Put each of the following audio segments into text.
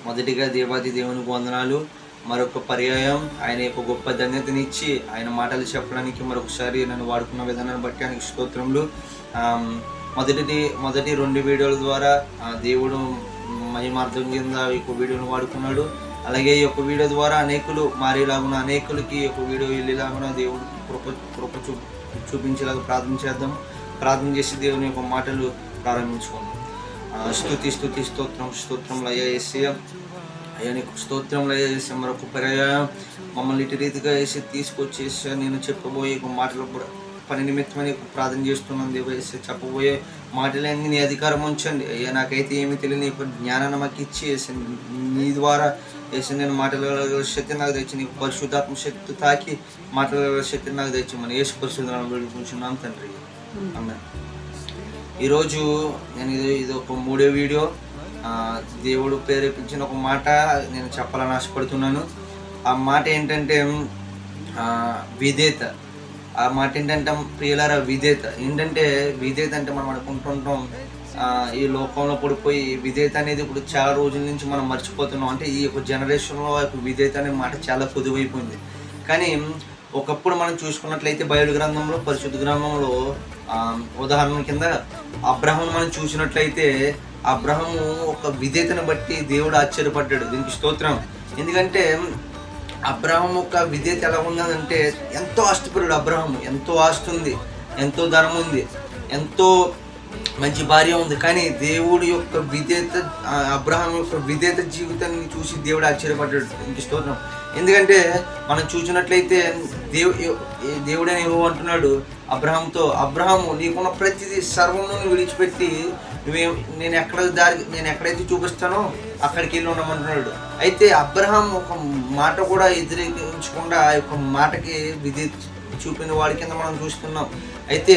మొదటిగా దేవాది దేవునికి వందనాలు. మరొక పర్యాయం ఆయన యొక్క గొప్ప ధన్యతనిచ్చి ఆయన మాటలు చెప్పడానికి మరొకసారి నన్ను వాడుకున్న విధానాన్ని బట్టి ఆయనకు స్తోత్రములు. మొదటి 2 వీడియోల ద్వారా దేవుడు మహిమార్థం కింద ఈ యొక్క వీడియోను వాడుకున్నాడు. అలాగే ఈ యొక్క వీడియో ద్వారా అనేకులు మారేలాగున, అనేకులకి ఈ యొక్క వీడియో వెళ్ళేలాగున దేవుడు కృప చూపించేలాగా ప్రార్థన చేద్దాం. ప్రార్థన చేసి దేవుని యొక్క మాటలు ప్రారంభించుకుందాం. స్తుతి స్తోత్రంలో అయ్యా యేసయ్య, అయ్యా నీకు స్తోత్రంలో అయ్యా యేసయ్య, మరొక పర్యాయం మమ్మల్ని ఇటు రీతిగా వేసి తీసుకొచ్చేసి నేను చెప్పబోయే మాటలు కూడా పని నిమిత్తమని ప్రార్థన చేస్తున్నాను. దేవ యేసయ్య, చెప్పబోయే మాటలన్నీ నీ అధికారం ఉంచండి అయ్యా. నాకైతే ఏమీ తెలియని జ్ఞానాన్ని మాకు ఇచ్చి వేసి నీ ద్వారా వేసి నేను మాటల శక్తి నాకు తెచ్చి, నీకు పరిశుద్ధాత్మ శక్తి తాకి మాటల శక్తిని నాకు తెచ్చి మన యేసు పరిశుద్ధాలను వేడుకుంటున్నాను తండ్రి. అమ్మే. ఈరోజు నేను ఇది ఒక 3వ వీడియో. దేవుడు ప్రేరేపించిన ఒక మాట నేను చెప్పాలని ఆశపడుతున్నాను. ఆ మాట ఏంటంటే విధేయత. ఆ మాట ఏంటంటే ప్రియులారా, విధేయత అంటే మనం అనుకుంటుంటాం ఈ లోకంలో పడిపోయి విధేయత అనేది ఇప్పుడు చాలా రోజుల నుంచి మనం మర్చిపోతున్నాం. అంటే ఈ యొక్క జనరేషన్లో విధేయత అనే మాట చాలా పొదువైపోయింది. కానీ ఒకప్పుడు మనం చూసుకున్నట్లయితే బైబిల్ గ్రంథంలో, పరిశుద్ధ గ్రంథంలో ఉదాహరణ కింద అబ్రహాము మనం చూసినట్లయితే అబ్రహాము ఒక విధేయతను బట్టి దేవుడు ఆశ్చర్యపడ్డాడు. దీనికి స్తోత్రం. ఎందుకంటే అబ్రహాము ఒక విధేయత ఎలా ఉన్నదంటే ఎంతో ఆస్తిపరుడు అబ్రహాము. ఎంతో ఆస్తి ఉంది, ఎంతో ధనం ఉంది, ఎంతో మంచి భార్య ఉంది. కానీ దేవుడి యొక్క విధేయత, అబ్రహాం యొక్క విధేయత జీవితాన్ని చూసి దేవుడు ఆశ్చర్యపడ్డాడు. దీనికి స్తోత్రం. ఎందుకంటే మనం చూసినట్లయితే దేవుడని అంటున్నాడు అబ్రహాంతో, అబ్రహాము నీకున్న ప్రతిదీ సర్వము విడిచిపెట్టి నేను ఎక్కడైతే చూపిస్తానో అక్కడికి వెళ్ళి ఉండమంటున్నాడు. అయితే అబ్రహాం ఒక మాట కూడా ఎదిరించకుండా ఆ యొక్క మాటకి విధేయత చూపిన వాడి కింద మనం చూస్తున్నాం. అయితే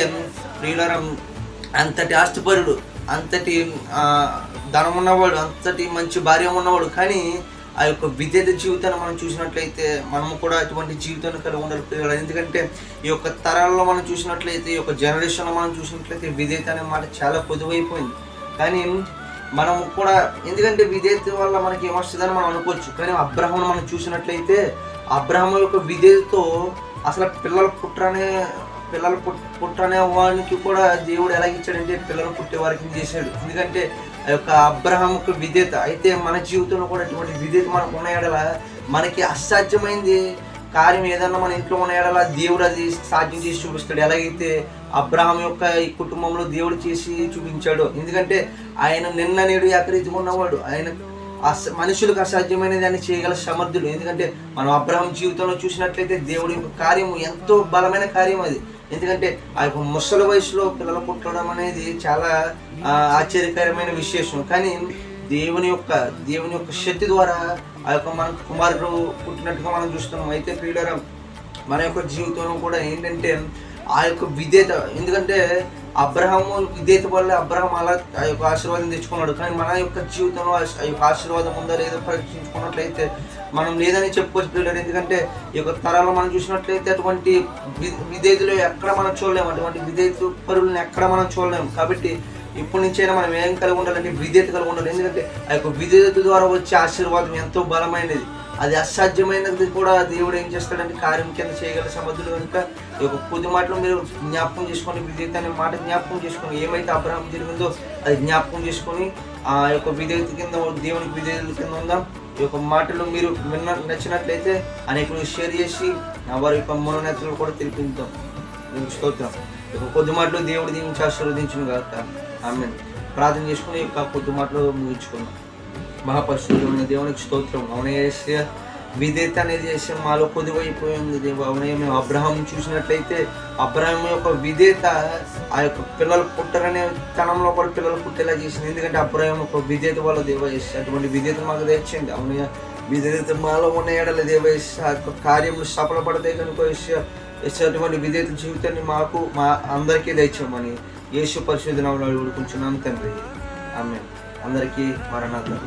ప్రియులారా, అంతటి ఆస్తిపరుడు, అంతటి ధనం ఉన్నవాడు, అంతటి మంచి భార్య ఉన్నవాడు, కానీ ఆ యొక్క విధేయత జీవితాన్ని మనం చూసినట్లయితే మనము కూడా అటువంటి జీవితాన్ని కలిగి ఉండాలి. ఎందుకంటే ఈ యొక్క తరాల్లో మనం చూసినట్లయితే, ఈ యొక్క జనరేషన్లో మనం చూసినట్లయితే విధేయత అనే మాట చాలా పొదువైపోయింది. కానీ మనము కూడా, ఎందుకంటే విధేయత వల్ల మనకి ఏమొస్తుందని మనం అనుకోవచ్చు. కానీ అబ్రహామును మనం చూసినట్లయితే అబ్రహాము యొక్క విధేయతతో అసలు పిల్లలు పుట్టనే వానికి కూడా దేవుడు ఎలా ఇచ్చాడంటే పిల్లలు పుట్టే వారికి చేశాడు. ఎందుకంటే ఆ యొక్క అబ్రహాముకు విధేయత. అయితే మన జీవితంలో కూడా ఇటువంటి విధేయత మనకు ఉన్న ఎడల మనకి అసాధ్యమైంది కార్యం ఏదన్నా మన ఇంట్లో ఉన్న ఎడల దేవుడు అది సాధ్యం చేసి చూపిస్తాడు. ఎలాగైతే అబ్రహాం యొక్క ఈ కుటుంబంలో దేవుడు చేసి చూపించాడు. ఎందుకంటే ఆయన నిన్న నేడు ఏకరీతిగా ఉన్నవాడు. ఆయన మనుషులకు అసాధ్యమైన దాన్ని చేయగల సమర్థుడు. ఎందుకంటే మనం అబ్రహాం జీవితంలో చూసినట్లయితే దేవుడి యొక్క కార్యము ఎంతో బలమైన కార్యం అది. ఎందుకంటే ఆ యొక్క ముసలి వయసులో పిల్లలు పుట్టడం అనేది చాలా ఆశ్చర్యకరమైన విశేషం. కానీ దేవుని యొక్క శక్తి ద్వారా ఆ యొక్క మన కుమారుడు పుట్టినట్టుగా మనం చూస్తున్నాం. అయితే ప్రియులారా, మన యొక్క జీవితంలో కూడా ఏంటంటే ఆ యొక్క విధేయత. ఎందుకంటే అబ్రహాము విధేయత వల్ల అబ్రహాం అలా ఆ యొక్క ఆశీర్వాదం తెచ్చుకున్నాడు. కానీ మన యొక్క జీవితంలో ఆ యొక్క ఆశీర్వాదం ఉందా లేదో పరీక్షించుకున్నట్లయితే మనం లేదని చెప్పుకోవచ్చు పిల్లలు. ఎందుకంటే ఈ యొక్క తరాలు మనం చూసినట్లయితే అటువంటి విధేయతలు ఎక్కడ మనం చూడలేము, అటువంటి విధేయత పరులను ఎక్కడ మనం చూడలేము. కాబట్టి ఇప్పటి నుంచైనా మనం ఏం కలిగి ఉండాలంటే విధేయత కలిగి ఉండాలి. ఎందుకంటే ఆ యొక్క విధేయత ద్వారా వచ్చే ఆశీర్వాదం ఎంతో బలమైనది. అది అసాధ్యమైనది కూడా దేవుడు ఏం చేస్తాడంటే కార్యం కింద చేయగల సమర్థులు. కనుక ఈ యొక్క కొద్ది మాటలు మీరు జ్ఞాపకం చేసుకొని, విధేయత అనే మాట జ్ఞాపకం చేసుకొని, ఏమైతే అబ్రహాం జరిగిందో అది జ్ఞాపకం చేసుకొని ఆ యొక్క విధేయత కింద, దేవునికి విధేయత కింద ఉందాం. ఈ యొక్క మాటలు మీరు నచ్చినట్లయితే అనేకులు షేర్ చేసి వారి యొక్క మనోనేతలు కూడా తెలిపిద్దాం. స్తోత్రం. ఈ యొక్క కొద్ది మాటలు దేవుడు దీవించి ఆశీర్వదించును గాక. ఆమేన్. ప్రార్థన చేసుకుని ఈ యొక్క కొద్ది మాటలు ముగించుకుందాం. మహాపరిశుద్ధుడైన దేవునికి స్తోత్రం. అవునే యేసయ్య, విధేయత అనేది చేసే మాలో కొద్దివైపోయింది దేవ. అవునే మేము అబ్రహాం చూసినట్లయితే అబ్రహాం యొక్క విధేయత ఆ యొక్క పిల్లలు పుట్టరనే తనంలో కూడా పిల్లలు పుట్టేలా చేసింది. ఎందుకంటే అబ్రహాం యొక్క విధేయత వల్ల దేవ యేసయ్య అటువంటి విధేయత మాకు తెచ్చింది. అవునయ్య, విధేయత మాలో ఉన్న ఏడల దేవ యేసయ్య యొక్క కార్యములు సఫలపడతాయి కనుక యేసయ్య అటువంటి విధేయత జీవితాన్ని మాకు మా అందరికీ తెచ్చామని యేసు పరిశుద్ధ నామములో వేడుకుంటున్నాం తండ్రి. ఆమేన్. అందరికీ మరణాలు.